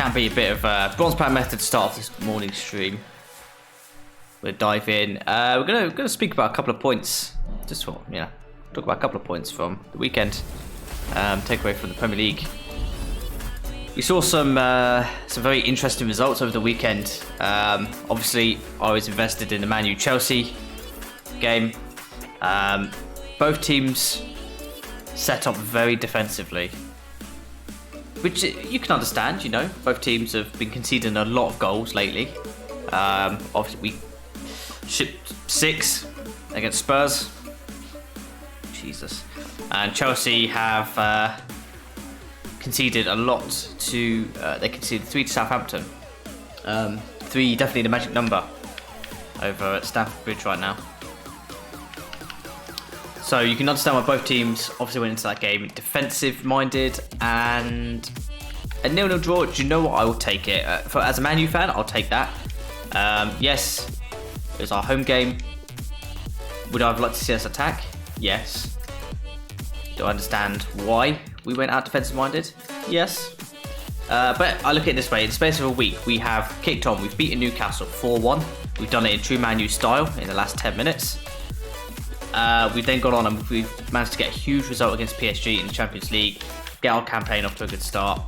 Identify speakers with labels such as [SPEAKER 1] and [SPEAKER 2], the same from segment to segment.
[SPEAKER 1] can be a bit of a bronze player method to start off this morning stream. We'll dive in. We're gonna speak about a couple of points, just for talk about a couple of points from the weekend. Takeaway from the Premier League. We saw some very interesting results over the weekend. Obviously, I was invested in the Man U Chelsea game. Both teams set up very defensively, which you can understand. Both teams have been conceding a lot of goals lately. Obviously, we shipped 6 against Spurs. Jesus. And Chelsea have conceded a lot to... they conceded 3 to Southampton. 3 definitely the magic number over at Stamford Bridge right now. So you can understand why both teams obviously went into that game defensive-minded, and a 0-0 draw. Do you know what? I will take it. As a Man U fan, I'll take that. Yes, it was our home game. Would I have liked to see us attack? Yes. Do I understand why we went out defensive-minded? Yes. But I look at it this way. In the space of a week, we have kicked on. We've beaten Newcastle 4-1. We've done it in true Man U style in the last 10 minutes. We've then gone on and we've managed to get a huge result against PSG in the Champions League, get our campaign off to a good start.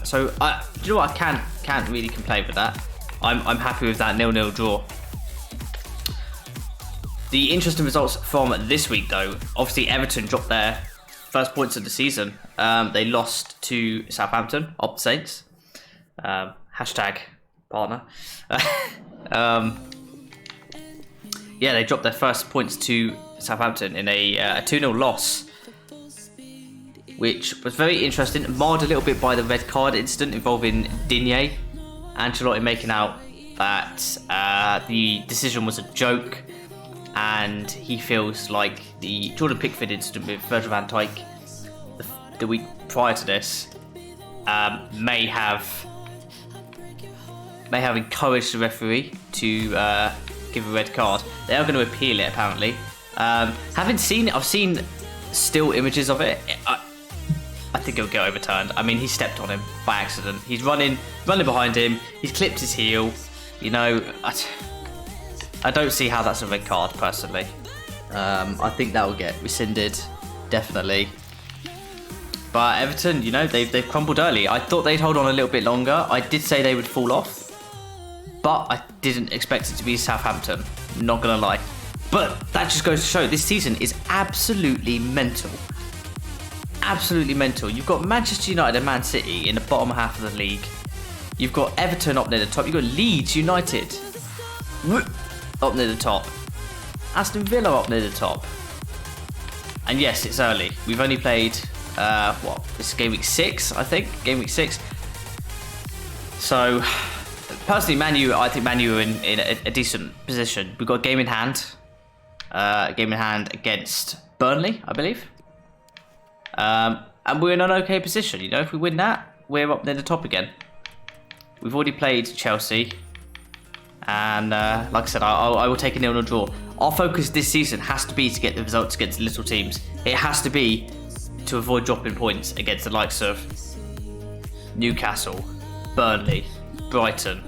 [SPEAKER 1] So do you know what? I can't really complain with that. I'm happy with that 0-0 draw. The interesting results from this week, though, obviously Everton dropped their first points of the season. They lost to Southampton, up the Saints. Hashtag partner. Yeah, they dropped their first points to Southampton in a 2-0 loss, which was very interesting. Marred a little bit by the red card incident involving Digne. Ancelotti making out that the decision was a joke, and he feels like the Jordan Pickford incident with Virgil van Dijk the week prior to this may have encouraged the referee to give a red card. They are going to appeal it, apparently. Haven't seen it. I've seen still images of it. I think it'll get overturned. I mean, he stepped on him by accident. He's running behind him. He's clipped his heel. I don't see how that's a red card, personally. I think that will get rescinded, definitely. But Everton, they've crumbled early. I thought they'd hold on a little bit longer. I did say they would fall off, but I didn't expect it to be Southampton. Not gonna lie. But that just goes to show this season is absolutely mental. Absolutely mental. You've got Manchester United and Man City in the bottom half of the league. You've got Everton up near the top. You've got Leeds United up near the top. Aston Villa up near the top. And yes, it's early. We've only played, this is game week 6, I think. Game week 6. So, personally, I think Man U are in a decent position. We've got a game in hand. Against Burnley, I believe. And we're in an okay position. If we win that, we're up near the top again. We've already played Chelsea. And like I said, I will take a 0-0 draw. Our focus this season has to be to get the results against little teams. It has to be to avoid dropping points against the likes of Newcastle, Burnley, Brighton,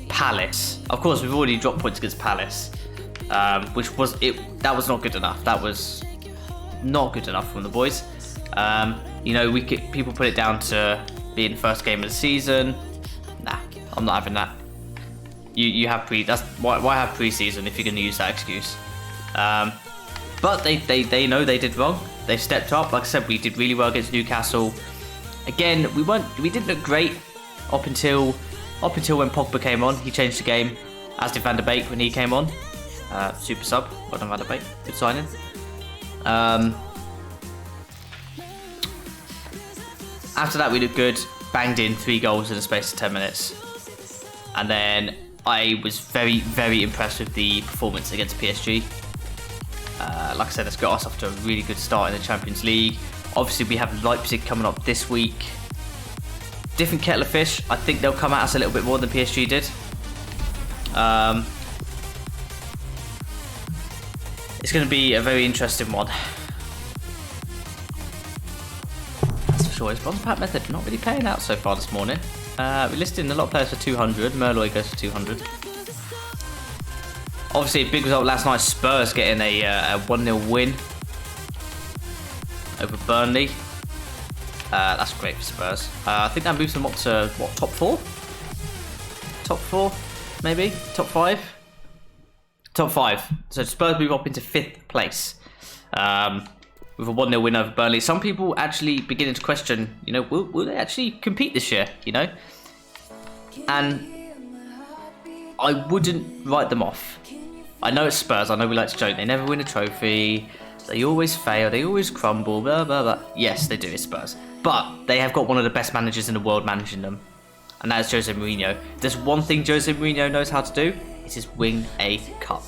[SPEAKER 1] Palace. Of course, we've already dropped points against Palace, which was it. That was not good enough. That was not good enough from the boys. People put it down to being the first game of the season. Nah, I'm not having that. You have why have pre-season if you're going to use that excuse? But they know they did wrong. They've stepped up. Like I said, we did really well against Newcastle. Again, we didn't look great up until when Pogba came on. He changed the game, as did Van der Beek when he came on. Super sub. Well done, Van der Beek. Good signing. After that, we looked good. Banged in 3 goals in the space of 10 minutes. And then I was very, very impressed with the performance against PSG. Like I said, it's got us off to a really good start in the Champions League. Obviously, we have Leipzig coming up this week. Different kettle of fish. I think they'll come at us a little bit more than PSG did. It's going to be a very interesting one. That's for choice. Bronze pack method not really paying out so far this morning. We're listing a lot of players for 200. Merloy goes for 200. Obviously, a big result last night. Spurs getting a 1-0 win over Burnley. That's great for Spurs. I think that moves them up to, what, top 4? Top 4, maybe? Top 5? Top 5. So Spurs move up into 5th place. With a 1-0 win over Burnley. Some people actually beginning to question, you know, will they actually compete this year, you know? And I wouldn't write them off. I know it's Spurs, I know we like to joke, they never win a trophy, they always fail, they always crumble, blah, blah, blah. Yes, they do, it's Spurs. But they have got one of the best managers in the world managing them. And that is Jose Mourinho. If there's one thing Jose Mourinho knows how to do, it is win a cup.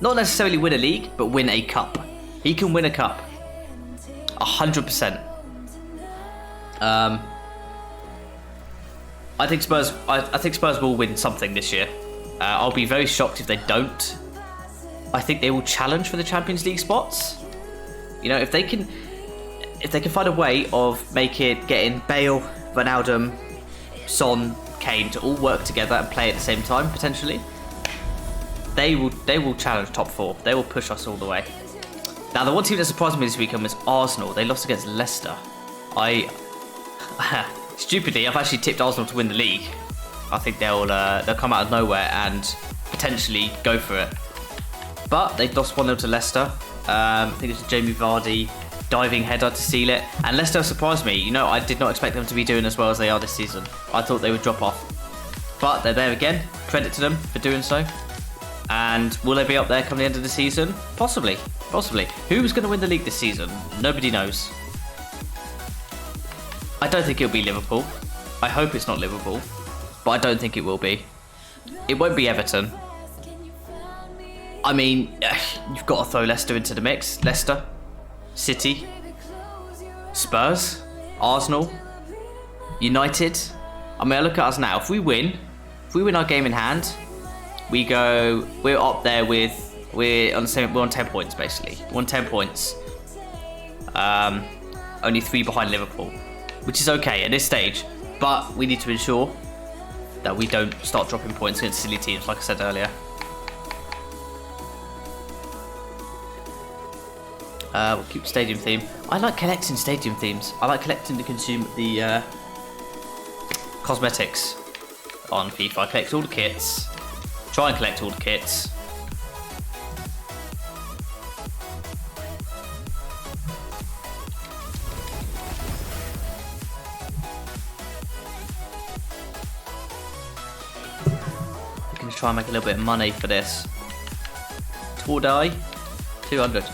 [SPEAKER 1] Not necessarily win a league, but win a cup. He can win a cup. 100%. I think Spurs will win something this year. I'll be very shocked if they don't. I think they will challenge for the Champions League spots. You know, if they can find a way of getting Bale, Ronaldo, Son, Kane to all work together and play at the same time potentially, they will challenge top 4. They will push us all the way. Now, the one team that surprised me this weekend was Arsenal. They lost against Leicester. Stupidly, I've actually tipped Arsenal to win the league. I think they'll come out of nowhere and potentially go for it. But they lost 1-0 to Leicester. I think it was Jamie Vardy diving header to seal it. And Leicester surprised me. You know, I did not expect them to be doing as well as they are this season. I thought they would drop off. But they're there again. Credit to them for doing so. And will they be up there come the end of the season? Possibly. Possibly. Who's going to win the league this season? Nobody knows. I don't think it'll be Liverpool. I hope it's not Liverpool. But I don't think it will be. It won't be Everton. I mean, you've got to throw Leicester into the mix. Leicester, City, Spurs, Arsenal, United. I mean, I look at us now. If we win our game in hand, we're up there with, we're on 10 points basically. We're on 10 points. Only 3 behind Liverpool, which is okay at this stage. But we need to ensure that we don't start dropping points against silly teams, like I said earlier. We'll keep stadium theme. I like collecting stadium themes. I like collecting the cosmetics on FIFA. I collect all the kits. Try and collect all the kits. I'm going to try and make a little bit of money for this. Tour die, 200.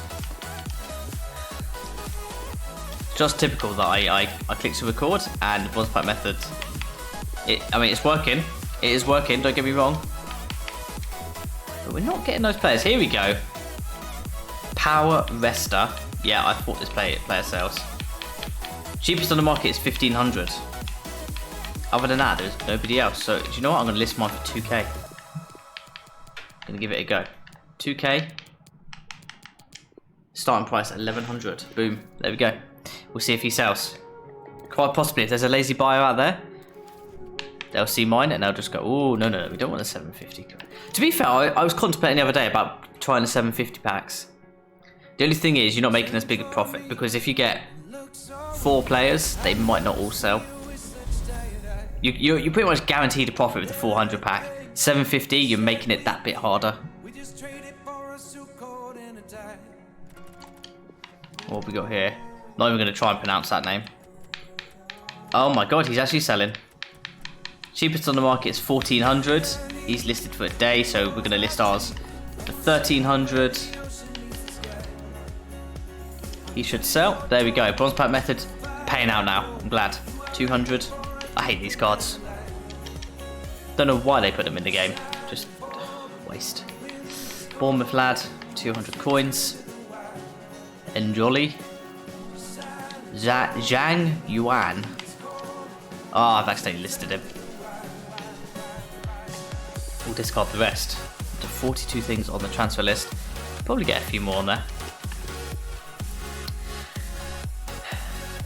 [SPEAKER 1] Just typical that I click to record and the bronze pack method. I mean, it's working. It is working, don't get me wrong. But we're not getting those players. Here we go. Power Resta. Yeah, I thought this player sells. Cheapest on the market is 1,500. Other than that, there's nobody else. So, do you know what? I'm going to list mine for 2k. I'm going to give it a go. 2k. Starting price 1,100. Boom. There we go. We'll see if he sells. Quite possibly, if there's a lazy buyer out there, they'll see mine and they'll just go, oh, no, we don't want a 750. To be fair, I was contemplating the other day about trying the 750 packs. The only thing is, you're not making as big a profit, because if you get 4 players, they might not all sell. You're pretty much guaranteed a profit with the 400 pack. 750, you're making it that bit harder. What have we got here? Not even going to try and pronounce that name. Oh my god, he's actually selling. Cheapest on the market is 1,400. He's listed for a day, so we're going to list ours for 1,300. He should sell. There we go. Bronze pack method paying out now. I'm glad. 200. I hate these cards. Don't know why they put them in the game. Just waste. Bournemouth lad. 200 coins. Njoli. Zhang Yuan. Oh, I've accidentally listed him. We'll discard the rest. To 42 things on the transfer list. Probably get a few more on there.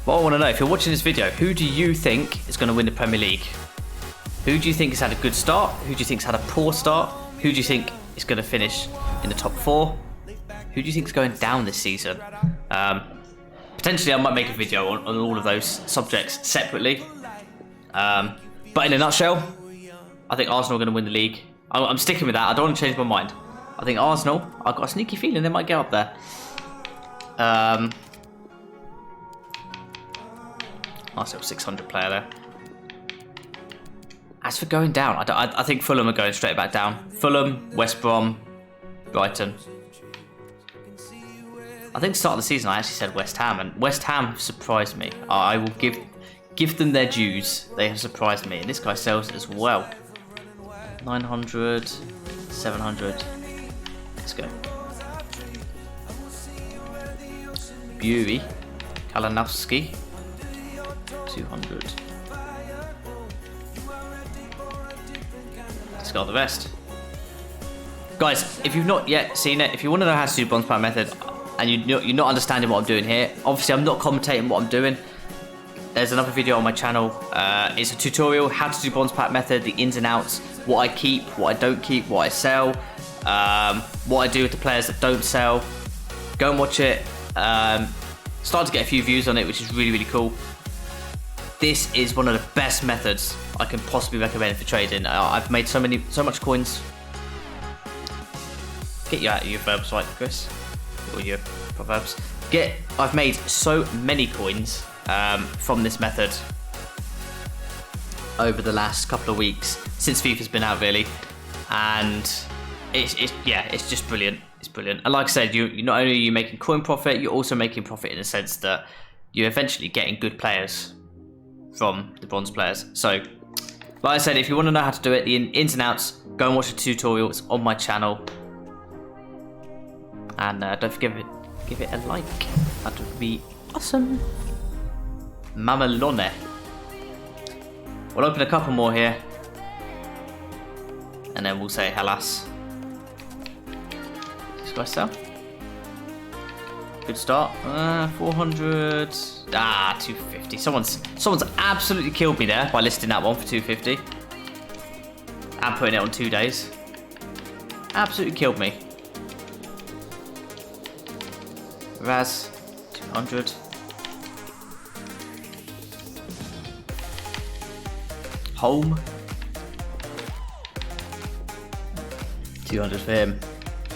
[SPEAKER 1] What I want to know, if you're watching this video, who do you think is going to win the Premier League? Who do you think has had a good start? Who do you think has had a poor start? Who do you think is going to finish in the top 4? Who do you think is going down this season? Potentially, I might make a video on all of those subjects separately. But in a nutshell, I think Arsenal are going to win the league. I'm sticking with that. I don't want to change my mind. I think Arsenal, I've got a sneaky feeling they might get up there. Arsenal 600 player there. As for going down, I think Fulham are going straight back down. Fulham, West Brom, Brighton. I think start of the season I actually said West Ham, and West Ham have surprised me. I will give them their dues. They have surprised me, and this guy sells as well. 900, 700. Let's go. Bury, Kalinowski, 200. Let's go the rest. Guys, if you've not yet seen it, if you want to know how to do bronze pack method, and you're not understanding what I'm doing here, obviously I'm not commentating what I'm doing. There's another video on my channel. It's a tutorial, how to do bronze pack method, the ins and outs, what I keep, what I don't keep, what I sell, what I do with the players that don't sell. Go and watch it. Started to get a few views on it, which is really, really cool. This is one of the best methods I can possibly recommend for trading. I've made so much coins. Get you out of your verbs, right, Chris? Or your proverbs. I've made so many coins from this method over the last couple of weeks since FIFA's been out, really, and it's just brilliant. It's brilliant. And like I said, you not only are you making coin profit, you're also making profit in the sense that you're eventually getting good players from the bronze players. So, like I said, if you want to know how to do it, the ins and outs, go and watch the tutorial. It's on my channel. And don't forget give it a like. That would be awesome. Mamalone. We'll open a couple more here. And then we'll say Hellas. This guy sell. Good start. 400. 250. Someone's absolutely killed me there by listing that one for 250. And putting it on 2 days. Absolutely killed me. Raz, 200. Home. 200 for him.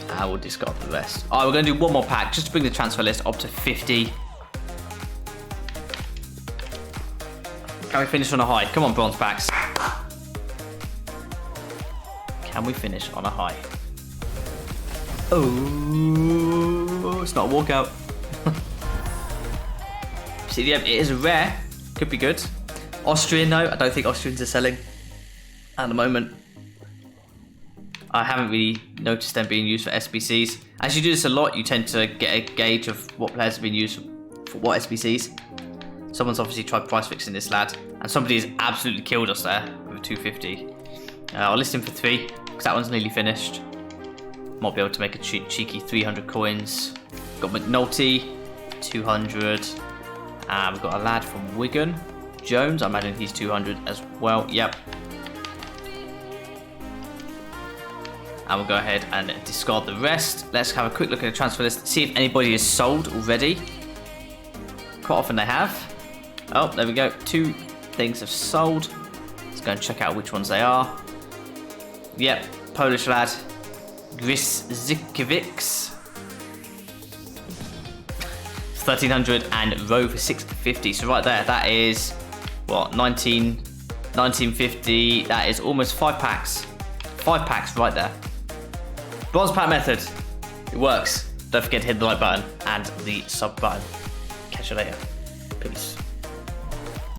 [SPEAKER 1] I will discard the rest. Alright, we're going to do one more pack just to bring the transfer list up to 50. Can we finish on a high? Come on, bronze packs. Can we finish on a high? Oh, it's not a walkout. See, yeah, it is a rare. Could be good. Austrian, though. I don't think Austrians are selling at the moment. I haven't really noticed them being used for SBCs. As you do this a lot, you tend to get a gauge of what players have been used for what SBCs. Someone's obviously tried price fixing this lad, and somebody has absolutely killed us there with 250. I'll list him for 3 because that one's nearly finished. Might be able to make a cheeky 300 coins. Got McNulty, 200. And we've got a lad from Wigan, Jones. I imagine he's 200 as well. Yep. And we'll go ahead and discard the rest. Let's have a quick look at the transfer list. See if anybody is sold already. Quite often they have. Oh, there we go. 2 things have sold. Let's go and check out which ones they are. Yep, Polish lad. Griszikiewicz. 1300 and Rowe for 650. So right there, that is what, 1950. That is almost 5 packs. 5 packs right there. Bronze pack method. It works. Don't forget to hit the like button and the sub button. Catch you later. Peace.